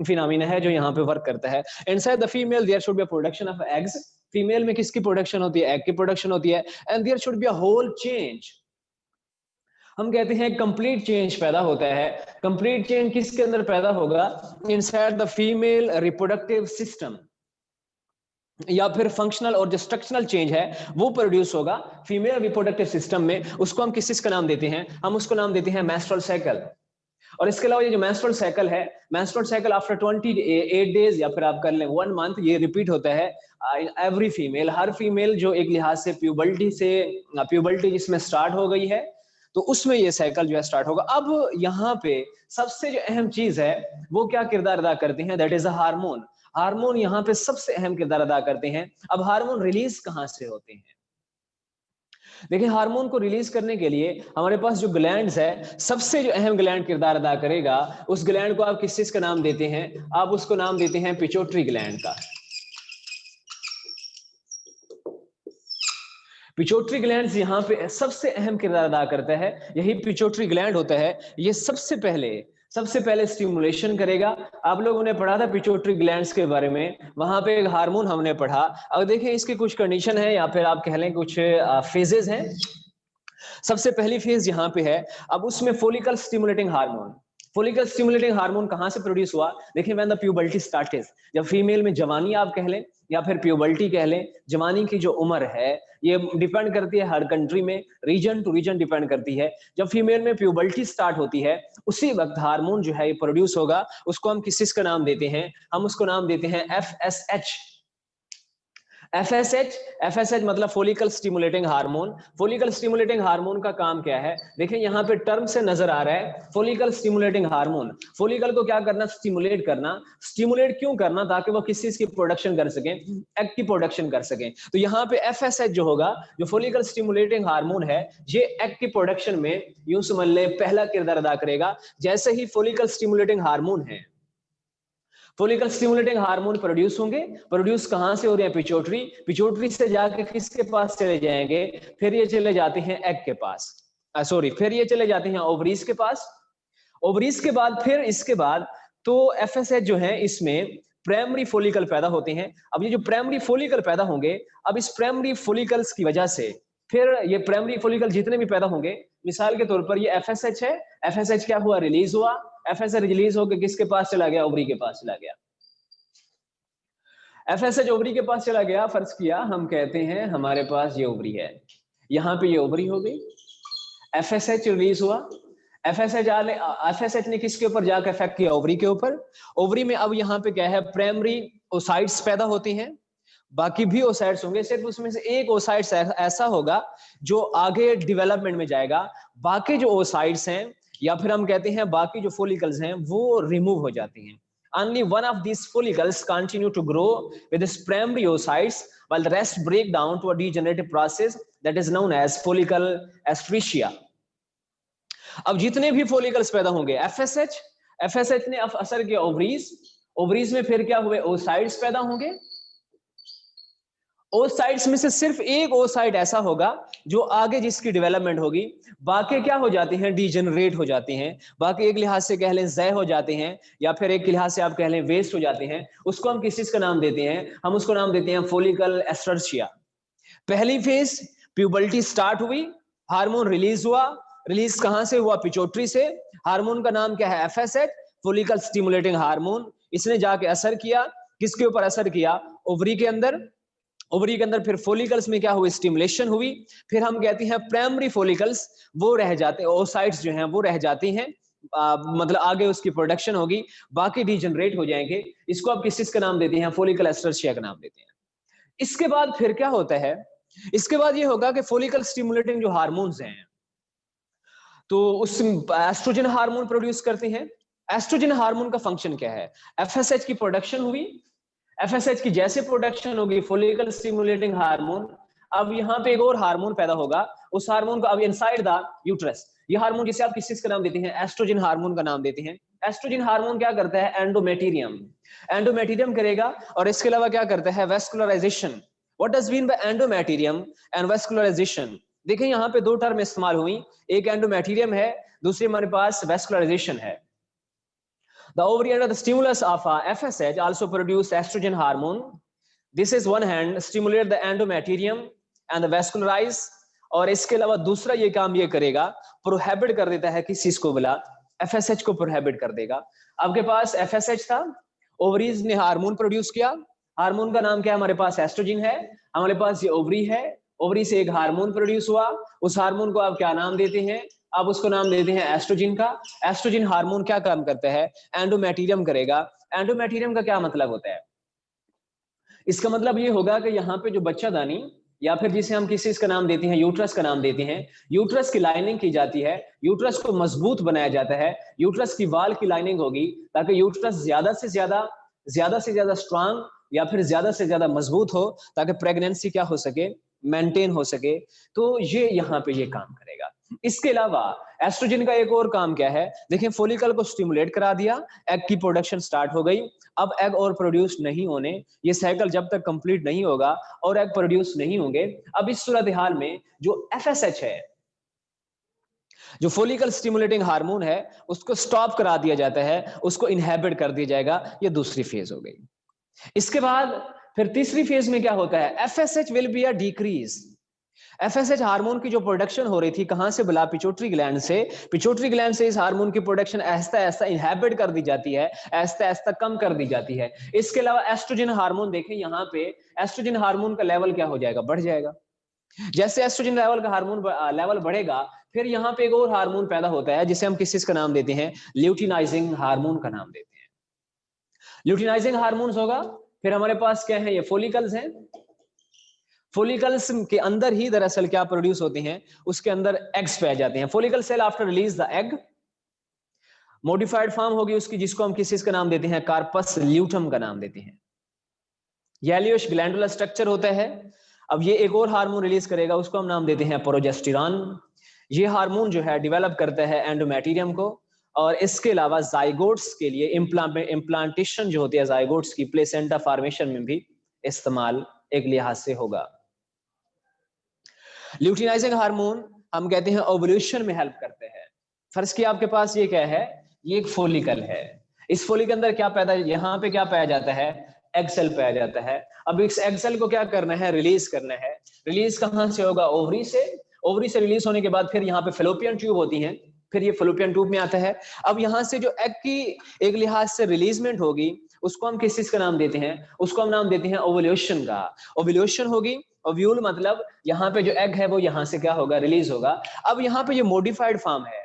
Phenomena है जो यहाँ पे वर्क करता है। Inside the female there should be a production of eggs, female में किसकी प्रोडक्शन होती है? एग की प्रोडक्शन होती है। And there should be a whole change, हम कहते हैं कंप्लीट चेंज पैदा होता है। कंप्लीट चेंज किसके अंदर पैदा होगा? Inside the female reproductive system, या फिर फंक्शनल और जो स्ट्रक्चरल चेंज है वो प्रोड्यूस होगा फीमेल रिप्रोडक्टिव सिस्टम में। उसको हम किस का नाम देते हैं? हम उसको नाम देते हैं मेंस्ट्रुअल साइकिल। और इसके अलावा ये जो मेंस्ट्रुअल साइकिल है, मेंस्ट्रुअल साइकिल आफ्टर 28 डेज या फिर आप कर लें 1 मंथ, ये रिपीट होता है in every female. Her female जो एक लिहाज से प्यूबर्टी जिसमें स्टार्ट हो गई है, तो उसमें ये साइकिल जो है स्टार्ट होगा। अब यहाँ पे सबसे जो अहम चीज है वो क्या किरदार अदा करते हैं? That is a hormone. Hormone यहाँ पे सबसे अहम किरदार अदा करते हैं। अब हार्मोन रिलीज कहाँ से होते हैं? देखिए, हार्मोन को रिलीज करने के लिए हमारे पास जो ग्लैंड्स है, सबसे जो अहम ग्लैंड किरदार अदा करेगा, उस ग्लैंड को आप किस चीज का नाम देते हैं? आप उसको नाम देते हैं पिट्यूटरी ग्लैंड का। पिट्यूटरी ग्लैंड यहाँ पे सबसे अहम किरदार अदा करता है। यही पिट्यूटरी ग्लैंड होता है, ये सबसे पहले स्टिमुलेशन करेगा। आप लोगों ने पढ़ा था पिट्यूटरी ग्लैंड्स के बारे में, वहां पे एक हार्मोन हमने पढ़ा। अब देखिए इसकी कुछ कंडीशन है या फिर आप कह लें कुछ फेजेस हैं। सबसे पहली फेज यहाँ पे है, अब उसमें follicle stimulating hormone. Follicle stimulating hormone कहां से प्रोड्यूस हुआ? देखिए, व्हेन द प्यूबर्टी स्टार्टेड, जब फीमेल में जवानी आप कह लें या फिर प्यूबर्टी कह लें, जवानी की जो उम्र है ये डिपेंड करती है हर कंट्री में, रीजन टू रीजन डिपेंड करती है। जब फीमेल में प्यूबर्टी स्टार्ट होती है उसी वक्त हार्मोन जो है ये प्रोड्यूस होगा। उसको हम किस का नाम देते हैं? हम उसको नाम देते हैं FSH। एफएसएच मतलब follicle stimulating hormone. Follicle stimulating hormone का काम क्या है? देखिए यहाँ पे टर्म से नजर आ रहा है फोलिकल स्टिमुलेटिंग हार्मोन। फोलिकल को क्या करना? स्टिमुलेट करना। स्टिमुलेट क्यों करना? ताकि वो किस चीज की प्रोडक्शन कर सके? एग की प्रोडक्शन कर सके। तो यहाँ पे एफएसएच जो होगा, जो फोलिकल स्टिमुलेटिंग हार्मोन है, ये एग की प्रोडक्शन में यूं समझ ले पहला किरदार अदा करेगा। जैसे ही फोलिकल स्टिमुलेटिंग हार्मोन है, फोलिकल स्टिमुलेटिंग हार्मोन प्रोड्यूस होंगे। प्रोड्यूस कहां से हो रहे हैं? पिट्यूटरी से जाके किसके पास चले जाएंगे? फिर ये चले जाते हैं एग के पास, फिर ये चले जाते हैं ओवरीज के पास। ओवरीज के बाद फिर इसके बाद तो एफएसएच जो है इसमें प्राइमरी फोलिकल पैदा होते हैं। अब ये जो प्राइमरी फोलिकल पैदा होंगे, अब इस प्राइमरी फोलिकल्स की वजह से फिर ये प्राइमरी फोलिकल जितने भी पैदा होंगे, मिसाल के तौर पर ये एफएसएच है, एफएसएच क्या हुआ? रिलीज हुआ। एफएसएच रिलीज होकर किसके पास चला गया? ओवरी के पास चला गया। एफएसएच ओवरी के पास चला गया। फर्ज किया हम कहते हैं हमारे पास ये ओवरी है, यहाँ पे ये ओवरी हो गई, एफएसएच रिलीज हुआ। एफएसएच ने किसके ऊपर जाकर इफेक्ट किया? ओवरी के ऊपर। ओवरी में अब यहाँ पे क्या है? प्राइमरी ओसाइट्स पैदा होती हैं। बाकी भी ओसाइट्स होंगे, सिर्फ उसमें से एक ओसाइट्स ऐसा होगा जो आगे डेवलपमेंट में जाएगा। बाकी जो ओसाइट्स हैं या फिर हम कहते हैं बाकी जो फोलिकल्स हैं वो रिमूव हो जाती हैं। Only one of these follicles continue to grow with its primary oocytes, while the rest break down to a degenerative process that is known as follicle atresia. अब जितने भी फोलिकल्स पैदा होंगे, एफएसएच ने असर किया ओवरीज में, फिर क्या हुए? ओसाइट्स पैदा होंगे। ओसाइट्स में से सिर्फ एक ओसाइट ऐसा होगा जो आगे जिसकी डेवलपमेंट होगी, बाकी क्या हो जाते हैं? डीजेनरेट हो जाते हैं। बाकी एक लिहाज से कह लें ज़य हो जाते हैं, या फिर एक लिहाज से आप कह लें वेस्ट हो जाते हैं। उसको हम किस चीज का नाम देते हैं? हम उसको नाम देते हैं फोलिकल एस्टर्शिया। पहली फेज प्यूबर्टी स्टार्ट हुई, हार्मोन रिलीज हुआ। रिलीज कहां से हुआ? पिट्यूटरी से। हार्मोन का नाम क्या है? FSH, follicle stimulating hormone. इसने जाके असर किया, किसके ऊपर असर किया? ओवरी के अंदर। ओवरी के अंदर फिर फोलिकल्स में क्या हुई? स्टिमुलेशन हुई। फिर हम कहते हैं प्राइमरी फोलिकल्स वो रह जाते हैं, ओसाइट्स जो हैं वो रह जाती हैं, मतलब आगे उसकी प्रोडक्शन होगी, बाकी डीजनरेट हो जाएंगे। इसको आप किस चीज का नाम देते हैं? फोलिकल एस्टर्शिया का नाम देते हैं। इसके बाद फिर क्या होता है? इसके बाद ये होगा कि फोलिकल स्टिमुलेटिंग जो हार्मोन्स हैं तो उस एस्ट्रोजन हार्मोन प्रोड्यूस करते हैं। एस्ट्रोजन हार्मोन का फंक्शन क्या है? एफएसएच की प्रोडक्शन हुई। एफएसएच की जैसे प्रोडक्शन होगी फोलिकल स्टिमुलेटिंग हार्मोन, अब यहाँ पे एक और हार्मोन पैदा होगा। उस हार्मोन को अब इनसाइड द यूट्रस, ये हार्मोन जिसे आप किस चीज का नाम देते हैं? एस्ट्रोजन हार्मोन का नाम देते हैं। एस्ट्रोजन हार्मोन क्या करता है? एंडोमेटीरियम करेगा। और इसके अलावा क्या करता है? Vascularisation. What does mean by endometrium and vascularisation? देखिए यहाँ पे दो टर्म इस्तेमाल हुई, एक एंडोमेटीरियम है, दूसरी हमारे पास वेस्कुलराइजेशन है। The ovary under the stimulus of FSH also produce estrogen hormone. This is one hand stimulate the endometrium and the vascularize. और इसके अलावा दूसरा ये काम ये करेगा, प्रोहिबिट कर देता है किस चीज को बोला, FSH को प्रोहिबिट कर देगा। आपके पास FSH था, ओवरीज ने हार्मोन प्रोड्यूस किया, हार्मोन का नाम क्या है हमारे पास, एस्ट्रोजन है। हमारे पास ये ओवरी है, ओवरी से एक हार्मोन प्रोड्यूस हुआ, उस हार्मोन को आप क्या नाम देते हैं, आप उसको नाम देते हैं एस्ट्रोजन का। एस्ट्रोजन हार्मोन क्या काम करता है, एंडोमेट्रियम करेगा। एंडोमेट्रियम का क्या मतलब होता है, इसका मतलब ये होगा कि यहाँ पे जो बच्चादानी या फिर जिसे हम किसी का नाम देते हैं यूट्रस का नाम देते हैं, यूट्रस की लाइनिंग की जाती है, यूट्रस को मजबूत बनाया जाता है, यूट्रस की वाल की लाइनिंग होगी ताकि यूट्रस ज्यादा से ज्यादा स्ट्रांग या फिर ज्यादा से ज्यादा मजबूत हो, ताकि प्रेगनेंसी क्या हो सके, मेंटेन हो सके। तो ये यहाँ पे ये काम करेगा। इसके अलावा एस्ट्रोजन का एक और काम क्या है, देखिए फोलिकल को स्टिमुलेट करा दिया, एग की प्रोडक्शन स्टार्ट हो गई। अब एग और प्रोड्यूस नहीं होने, ये साइकिल जब तक कंप्लीट नहीं होगा और एग प्रोड्यूस नहीं होंगे, अब इस सूरत हाल में जो FSH है, जो फोलिकल स्टिमुलेटिंग हार्मोन है, उसको स्टॉप करा दिया जाता है, उसको इनहेबिट कर दिया जाएगा। ये दूसरी फेज हो गई। इसके बाद फिर तीसरी फेज में क्या होता है, FSH will be a decrease. FSH hormone की जो प्रोडक्शन हो रही थी कहां से बुला, पिट्यूटरी ग्लैंड से। पिट्यूटरी ग्लैंड से इस हार्मोन की प्रोडक्शन ऐसा ऐसा इनहेबिट कर दी जाती है, ऐसा ऐसा कम कर दी जाती है। इसके अलावा एस्ट्रोजन हार्मोन देखें, यहाँ पे एस्ट्रोजन हार्मोन का लेवल क्या हो जाएगा, बढ़ जाएगा। जैसे एस्ट्रोजन लेवल का हार्मोन लेवल बढ़ेगा, फिर यहाँ पे एक और हार्मोन पैदा होता है जिसे हम किस चीज का नाम देते हैं, ल्यूटिनाइजिंग हार्मोन का नाम देते हैं। ल्यूटिनाइजिंग हार्मोन्स होगा, फिर हमारे पास क्या है, ये फोलिकल्स हैं। फोलिकल्स के अंदर ही दरअसल क्या प्रोड्यूस होते हैं, उसके अंदर एग्स पाए जाते हैं। Follicle cell after release the egg, modified form होगी उसकी, जिसको हम किस चीज का नाम देते हैं, कार्पस ल्यूटम का नाम देते हैं। येलोइश ग्लैंडुलर स्ट्रक्चर होता है। अब ये एक और हार्मोन रिलीज करेगा, उसको हम नाम देते हैं प्रोजेस्टेरॉन। ये हार्मोन जो है डेवलप करता है एंडोमेट्रियम को, और इसके अलावा जाइगोट्स के लिए इम्प्लांटेशन जो होती है जाइगोट्स की, प्लेसेंटा फॉर्मेशन में भी इस्तेमाल एक लिहाज से होगा। ल्यूटिनाइजिंग हार्मोन हम कहते हैं ओवुलेशन में हेल्प करते हैं। फर्स्ट की आपके पास ये क्या है, ये एक फोलिकल है, इस फोलिकल के अंदर क्या पैदा, यहाँ पे क्या पाया जाता है, एग सेल पाया जाता है। अब इस एग सेल को क्या करना है, रिलीज करना है। रिलीज कहां से होगा, ओवरी से। ओवरी से रिलीज होने के बाद फिर यहाँ पे फेलोपियन ट्यूब होती है, फिर ये फेलोपियन ट्यूब में आता है। अब यहाँ से जो एग की एक लिहाज से रिलीजमेंट होगी, उसको हम किस चीज का नाम देते हैं, उसको हम नाम देते हैं ओवुलेशन का। ओवुलेशन होगी, ओव्यूल मतलब यहाँ पे जो एग है वो यहाँ से क्या होगा, रिलीज होगा। अब यहाँ पे ये मॉडिफाइड फॉर्म है,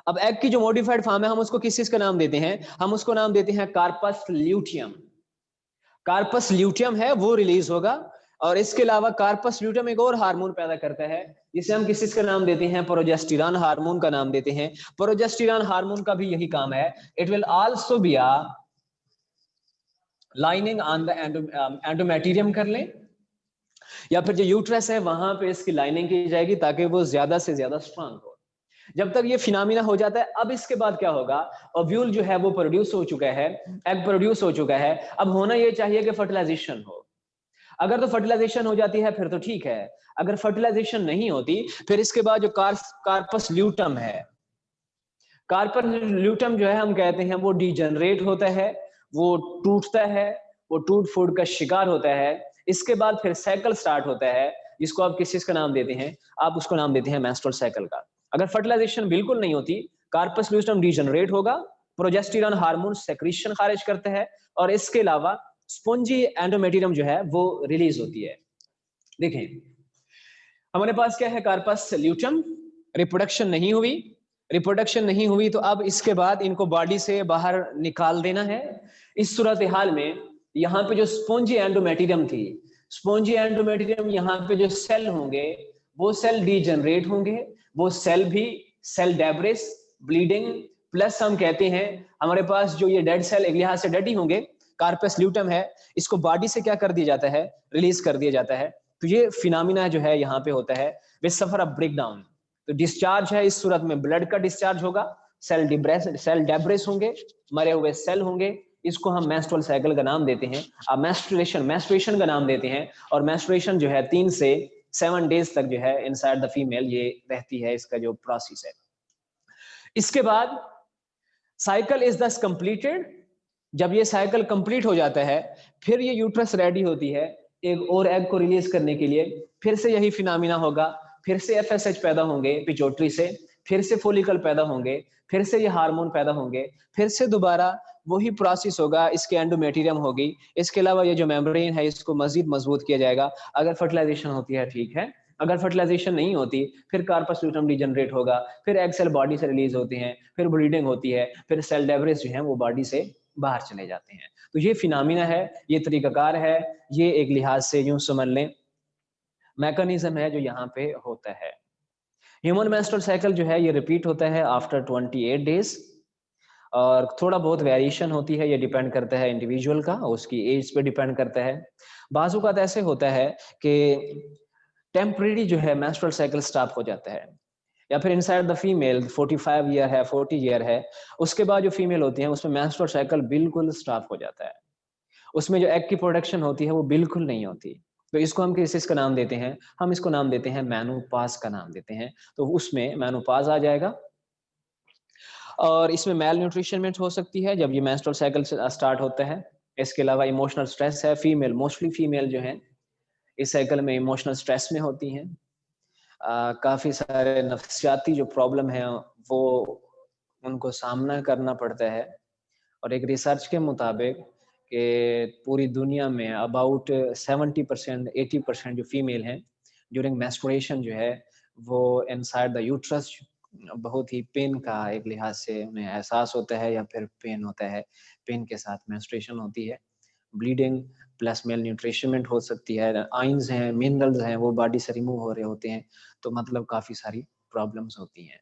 अब एग की जो मॉडिफाइड फॉर्म है हम उसको किस चीज का नाम देते हैं, हम उसको नाम देते हैं कार्पस ल्यूटियम। कार्पस ल्यूटियम है वो रिलीज होगा। और इसके अलावा कार्पस ल्यूटियम एक और हार्मोन पैदा करता है जिसे हम किस चीज का नाम देते हैं, प्रोजेस्टेरॉन हार्मोन का नाम देते हैं। प्रोजेस्टेरॉन हार्मोन का भी यही काम है, it will also be a lining on the endometrium कर लें, या फिर जो यूट्रस है वहां पे इसकी लाइनिंग की जाएगी ताकि वो ज्यादा से ज्यादा स्ट्रांग हो। जब तक ये फिनोमिना हो जाता है, अब इसके बाद क्या होगा, ओव्यूल जो है वो प्रोड्यूस हो चुका है, एग प्रोड्यूस हो चुका है। अब होना ये चाहिए कि फर्टिलाइजेशन हो। अगर तो फर्टिलाइजेशन हो जाती है फिर तो ठीक है, अगर फर्टिलाइजेशन नहीं होती फिर इसके बाद जो कार्पस ल्यूटम है, कार्पस ल्यूटम जो है हम कहते हैं वो डिजेनरेट होता है, वो टूटता है, वो टूट फूट का शिकार होता है। इसके बाद फिर साइकिल स्टार्ट होता है, जिसको आप किस चीज का नाम देते हैं, आप उसको नाम देते हैं मेंस्ट्रुअल साइकिल का। अगर फर्टिलाइजेशन बिल्कुल नहीं होती, कार्पस ल्यूटम डिजेनरेट होगा, प्रोजेस्टेरॉन हार्मोन सेक्रीशन खारिज करता है, और इसके अलावा स्पॉन्जी एंडोमेट्रियम जो है वो रिलीज होती है। देखें हमारे पास क्या है, कार्पस ल्यूटम, रिप्रोडक्शन नहीं हुई, रिप्रोडक्शन नहीं हुई तो अब इसके बाद इनको बॉडी से बाहर निकाल देना है। इस सूरत हाल में यहाँ पे जो स्पॉन्जी एंडोमेट्रियम थी, स्पॉन्जी एंडोमेट्रियम यहाँ पे जो सेल होंगे वो सेल डिजेनरेट होंगे, वो सेल भी सेल डेब्रिस, ब्लीडिंग, प्लस हम कहते हैं हमारे पास जो ये डेड सेल एक लिहाज से डेड ही होंगे। कार्पस ल्यूटम है, इसको बॉडी से क्या कर दिया जाता है, रिलीज कर दिया जाता है। तो ये फिनोमिना जो है यहाँ पे होता है, वे सफर अ ब्रेकडाउन। तो डिस्चार्ज है, इस सूरत में ब्लड का डिस्चार्ज होगा, सेल डेब्रिस होंगे, मरे हुए सेल होंगे, इसको हम मेंस्ट्रुअल साइकिल का नाम देते हैं। अब मेंस्ट्रुएशन का नाम देते हैं, और मेंस्ट्रुएशन जो है 3 से 7 डेज तक जो है इनसाइड द फीमेल ये रहती है, इसका जो प्रोसेस है। इसके बाद साइकिल इज दस कंप्लीटेड। जब ये साइकिल कंप्लीट हो जाता है, फिर ये यूट्रस रेडी होती है एक और एग को रिलीज करने के लिए। फिर से यही फिनोमिना होगा, फिर से एफएसएच पैदा होंगे पिट्यूटरी से, फिर से फोलिकल पैदा होंगे, फिर से ये हार्मोन पैदा होंगे, फिर से दोबारा वही प्रोसेस होगा, इसके एंडोमेटेरियम होगी। इसके अलावा ये जो मेम्ब्रेन है इसको मजीद मजबूत किया जाएगा अगर फर्टिलाइजेशन होती है, ठीक है। अगर फर्टिलाइजेशन नहीं होती, फिर कार्पस ल्यूटम डिजनरेट होगा, फिर एग सेल बॉडी से रिलीज होती हैं, फिर ब्लीडिंग होती है, फिर सेल डेब्रिस जो है वो बॉडी से बाहर चले जाते हैं। तो ये फिनोमिना है, ये तरीकाकार है, ये एक लिहाज से यूं समझ लें मैकेनिज्म है जो यहाँ पे होता है। ह्यूमन मेंस्ट्रुअल साइकिल जो है ये रिपीट होता है आफ्टर 28 डेज, और थोड़ा बहुत वेरिएशन होती है, ये डिपेंड करता है इंडिविजुअल का, उसकी एज पे डिपेंड करता है। बाजुकात ऐसे होता है कि टेम्परेरी जो है मेंस्ट्रुअल साइकिल स्टॉप हो जाता है, या फिर इनसाइड द फीमेल 45 ईयर है, 40 ईयर है, उसके बाद जो फीमेल होती है उसमें मेंस्ट्रुअल साइकिल बिल्कुल स्टॉप हो जाता है। उसमें जो एग की प्रोडक्शन होती है वो बिल्कुल नहीं होती। तो इसको हम किस इसका नाम देते हैं, हम इसको नाम देते हैं मेनोपॉज का नाम देते हैं। तो उसमें मेनोपॉज आ जाएगा। और इसमें मेल न्यूट्रिशनमेंट हो सकती है जब ये मेंस्ट्रुअल साइकिल स्टार्ट होता है। इसके अलावा इमोशनल स्ट्रेस है, फीमेल मोस्टली फीमेल जो है इस साइकिल में इमोशनल स्ट्रेस में होती हैं। काफी सारे नफ्सियाती जो प्रॉब्लम है वो उनको सामना करना पड़ता है। और एक रिसर्च के मुताबिक कि पूरी दुनिया में अबाउट 70% 80% जो फीमेल हैं ड्यूरिंग मेंस्ट्रुएशन जो है वो इनसाइड द यूट्रस बहुत ही पेन का एक लिहाज से उन्हें एहसास होता है, या फिर पेन होता है, पेन के साथ मेंस्ट्रुएशन होती है, ब्लीडिंग प्लस मेल न्यूट्रिशनमेंट हो सकती है, आइंस हैं, मिनरल्स हैं वो बॉडी से रिमूव हो रहे होते हैं। तो मतलब काफी सारी प्रॉब्लम्स होती हैं।